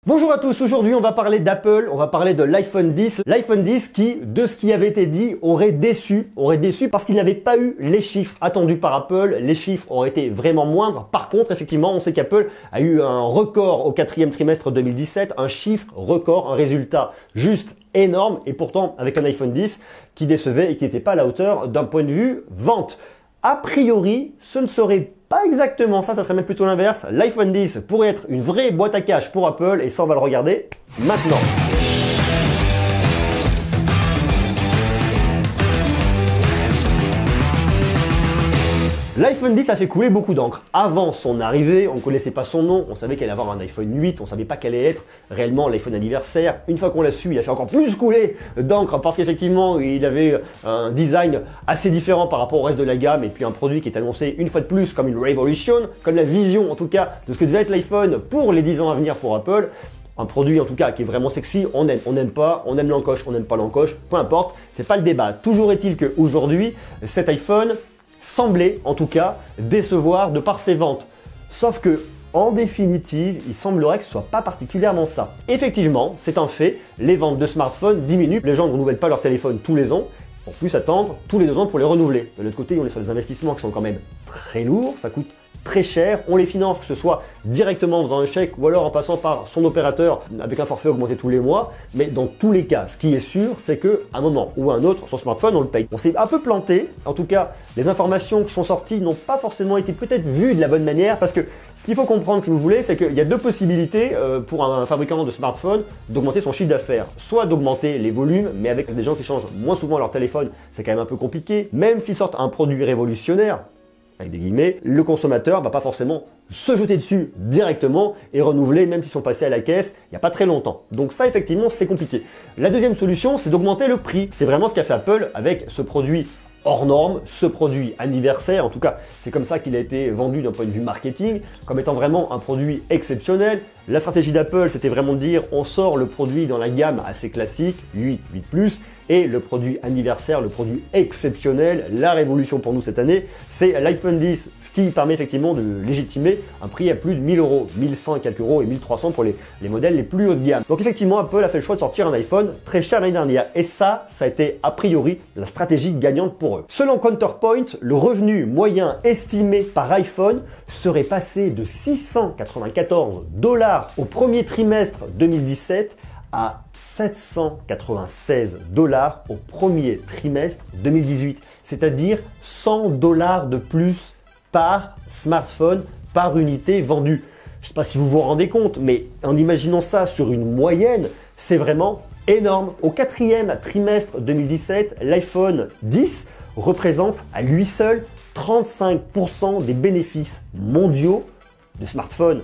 Bonjour à tous, aujourd'hui on va parler d'Apple, on va parler de l'iPhone 10. L'iPhone 10 qui, de ce qui avait été dit, aurait déçu parce qu'il n'avait pas eu les chiffres attendus par Apple. Les chiffres auraient été vraiment moindres. Par contre, effectivement, on sait qu'Apple a eu un record au quatrième trimestre 2017, un chiffre record, un résultat juste énorme et pourtant avec un iPhone 10 qui décevait et qui n'était pas à la hauteur d'un point de vue vente. A priori, ce ne serait pas exactement ça serait même plutôt l'inverse. L'iPhone 10 pourrait être une vraie boîte à cash pour Apple et ça on va le regarder maintenant. L'iPhone 10 a fait couler beaucoup d'encre. Avant son arrivée, on ne connaissait pas son nom, on savait qu'elle allait avoir un iPhone 8, on ne savait pas quel allait être réellement l'iPhone anniversaire. Une fois qu'on l'a su, il a fait encore plus couler d'encre parce qu'effectivement, il avait un design assez différent par rapport au reste de la gamme et puis un produit qui est annoncé une fois de plus comme une révolution, comme la vision en tout cas de ce que devait être l'iPhone pour les 10 ans à venir pour Apple. Un produit en tout cas qui est vraiment sexy, on n'aime pas, on aime l'encoche, on n'aime pas l'encoche, peu importe, c'est pas le débat. Toujours est-il qu'aujourd'hui, cet iPhone semblait en tout cas décevoir de par ses ventes. Sauf que en définitive, il semblerait que ce soit pas particulièrement ça. Effectivement, c'est un fait, les ventes de smartphones diminuent, les gens ne renouvellent pas leur téléphone tous les ans, pour plus attendre tous les 2 ans pour les renouveler. De l'autre côté, on est sur des investissements qui sont quand même très lourds, ça coûte très cher, on les finance, que ce soit directement en faisant un chèque ou alors en passant par son opérateur avec un forfait augmenté tous les mois, mais dans tous les cas, ce qui est sûr, c'est qu'à un moment ou à un autre, son smartphone, on le paye. On s'est un peu planté, en tout cas, les informations qui sont sorties n'ont pas forcément été peut-être vues de la bonne manière, parce que ce qu'il faut comprendre, si vous voulez, c'est qu'il y a 2 possibilités pour un fabricant de smartphone d'augmenter son chiffre d'affaires. Soit d'augmenter les volumes, mais avec des gens qui changent moins souvent leur téléphone, c'est quand même un peu compliqué, même s'ils sortent un produit révolutionnaire, avec des guillemets, le consommateur va pas forcément se jeter dessus directement et renouveler même s'ils sont passés à la caisse il n'y a pas très longtemps. Donc ça effectivement c'est compliqué. La deuxième solution c'est d'augmenter le prix. C'est vraiment ce qu'a fait Apple avec ce produit hors norme, ce produit anniversaire, en tout cas c'est comme ça qu'il a été vendu d'un point de vue marketing, comme étant vraiment un produit exceptionnel. La stratégie d'Apple c'était vraiment de dire on sort le produit dans la gamme assez classique, 8, 8+, et le produit anniversaire, le produit exceptionnel, la révolution pour nous cette année, c'est l'iPhone 10, ce qui permet effectivement de légitimer un prix à plus de 1000 euros, 1100 et quelques euros et 1300 pour les modèles les plus haut de gamme. Donc effectivement, Apple a fait le choix de sortir un iPhone très cher l'année dernière et ça a été a priori la stratégie gagnante pour eux. Selon Counterpoint, le revenu moyen estimé par iPhone serait passé de 694 $ au premier trimestre 2017 à 796 $ au premier trimestre 2018, c'est-à-dire 100 $ de plus par smartphone, par unité vendue. Je ne sais pas si vous vous rendez compte, mais en imaginant ça sur une moyenne, c'est vraiment énorme. Au quatrième trimestre 2017, l'iPhone 10 représente à lui seul 35% des bénéfices mondiaux de smartphones.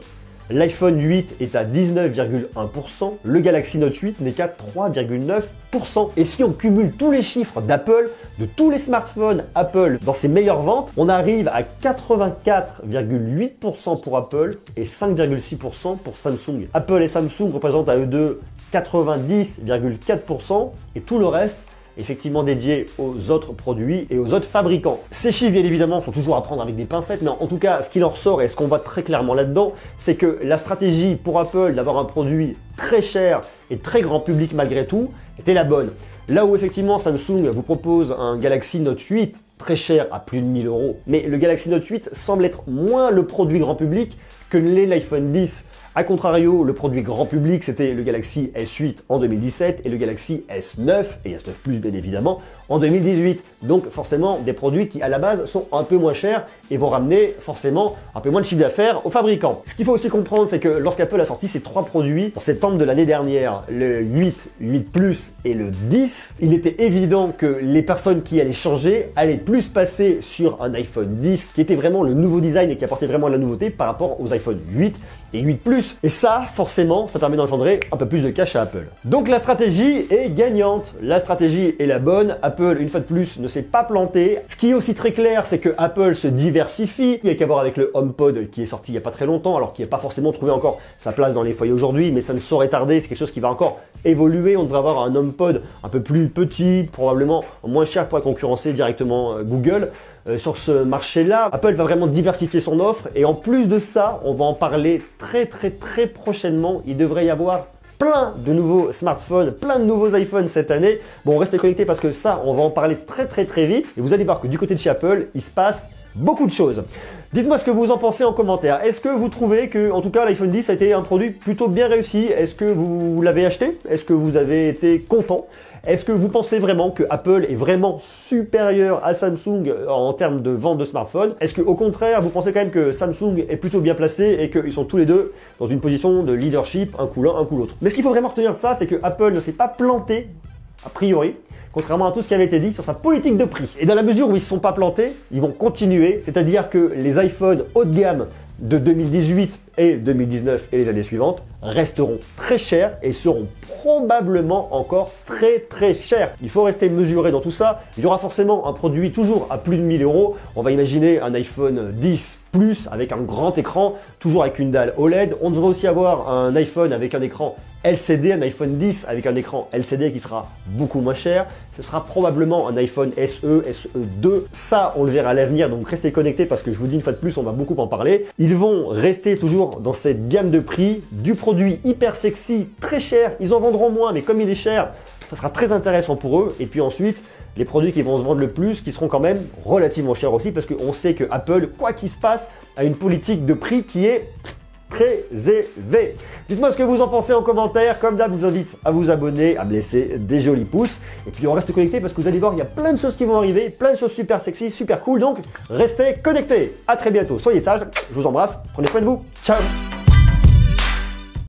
L'iPhone 8 est à 19,1%, le Galaxy Note 8 n'est qu'à 3,9%. Et si on cumule tous les chiffres d'Apple, de tous les smartphones Apple dans ses meilleures ventes, on arrive à 84,8% pour Apple et 5,6% pour Samsung. Apple et Samsung représentent à eux deux 90,4% et tout le reste effectivement dédié aux autres produits et aux autres fabricants. Ces chiffres, bien évidemment, sont toujours à prendre avec des pincettes, mais en tout cas, ce qui en ressort et ce qu'on voit très clairement là-dedans, c'est que la stratégie pour Apple d'avoir un produit très cher et très grand public malgré tout était la bonne. Là où effectivement Samsung vous propose un Galaxy Note 8 très cher à plus de 1000 euros, mais le Galaxy Note 8 semble être moins le produit grand public que l'est l'iPhone 10. A contrario, le produit grand public, c'était le Galaxy S8 en 2017 et le Galaxy S9 et S9 Plus bien évidemment en 2018. Donc forcément des produits qui à la base sont un peu moins chers et vont ramener forcément un peu moins de chiffre d'affaires aux fabricants. Ce qu'il faut aussi comprendre, c'est que lorsqu'Apple a sorti ces 3 produits en septembre de l'année dernière, le 8, 8 Plus et le 10, il était évident que les personnes qui allaient changer allaient plus passer sur un iPhone 10 qui était vraiment le nouveau design et qui apportait vraiment la nouveauté par rapport aux iPhone 8 et 8 Plus. Et ça, forcément, ça permet d'engendrer un peu plus de cash à Apple. Donc la stratégie est gagnante. La stratégie est la bonne. Apple, une fois de plus, ne s'est pas planté. Ce qui est aussi très clair, c'est que Apple se diversifie. Il n'y a qu'à voir avec le HomePod qui est sorti il n'y a pas très longtemps, alors qu'il n'a pas forcément trouvé encore sa place dans les foyers aujourd'hui, mais ça ne saurait tarder. C'est quelque chose qui va encore évoluer. On devrait avoir un HomePod un peu plus petit, probablement moins cher pour concurrencer directement Google. sur ce marché-là. Apple va vraiment diversifier son offre et en plus de ça, on va en parler très prochainement. Il devrait y avoir plein de nouveaux smartphones, plein de nouveaux iPhones cette année. Bon, restez connectés parce que ça, on va en parler très vite. Et vous allez voir que du côté de chez Apple, il se passe beaucoup de choses. Dites-moi ce que vous en pensez en commentaire. Est-ce que vous trouvez que, en tout cas, l'iPhone 10 a été un produit plutôt bien réussi? Est-ce que vous l'avez acheté? Est-ce que vous avez été content? Est-ce que vous pensez vraiment que Apple est vraiment supérieur à Samsung en termes de vente de smartphones? Est-ce que, au contraire, vous pensez quand même que Samsung est plutôt bien placé et qu'ils sont tous les deux dans une position de leadership, un coup l'un, un coup l'autre? Mais ce qu'il faut vraiment retenir de ça, c'est que Apple ne s'est pas planté, a priori, contrairement à tout ce qui avait été dit sur sa politique de prix. Et dans la mesure où ils ne se sont pas plantés, ils vont continuer, c'est-à-dire que les iPhones haut de gamme de 2018 et 2019 et les années suivantes resteront très chers et seront probablement encore très chers. Il faut rester mesuré dans tout ça. Il y aura forcément un produit toujours à plus de 1000 €. On va imaginer un iPhone 10 Plus avec un grand écran, toujours avec une dalle OLED. On devrait aussi avoir un iPhone avec un écran LCD, un iPhone 10 avec un écran LCD qui sera beaucoup moins cher. Ce sera probablement un iPhone SE, SE2. Ça, on le verra à l'avenir, donc restez connectés parce que je vous dis une fois de plus, on va beaucoup en parler. Ils vont rester toujours dans cette gamme de prix, du produit hyper sexy, très cher. Ils en vendront moins, mais comme il est cher, ça sera très intéressant pour eux. Et puis ensuite, les produits qui vont se vendre le plus, qui seront quand même relativement chers aussi, parce qu'on sait que Apple, quoi qu'il se passe, a une politique de prix qui est très élevé. Dites-moi ce que vous en pensez en commentaire. Comme d'hab, je vous invite à vous abonner, à me laisser des jolis pouces. Et puis on reste connecté parce que vous allez voir, il y a plein de choses qui vont arriver, plein de choses super sexy, super cool. Donc restez connectés. À très bientôt. Soyez sages. Je vous embrasse. Prenez soin de vous. Ciao.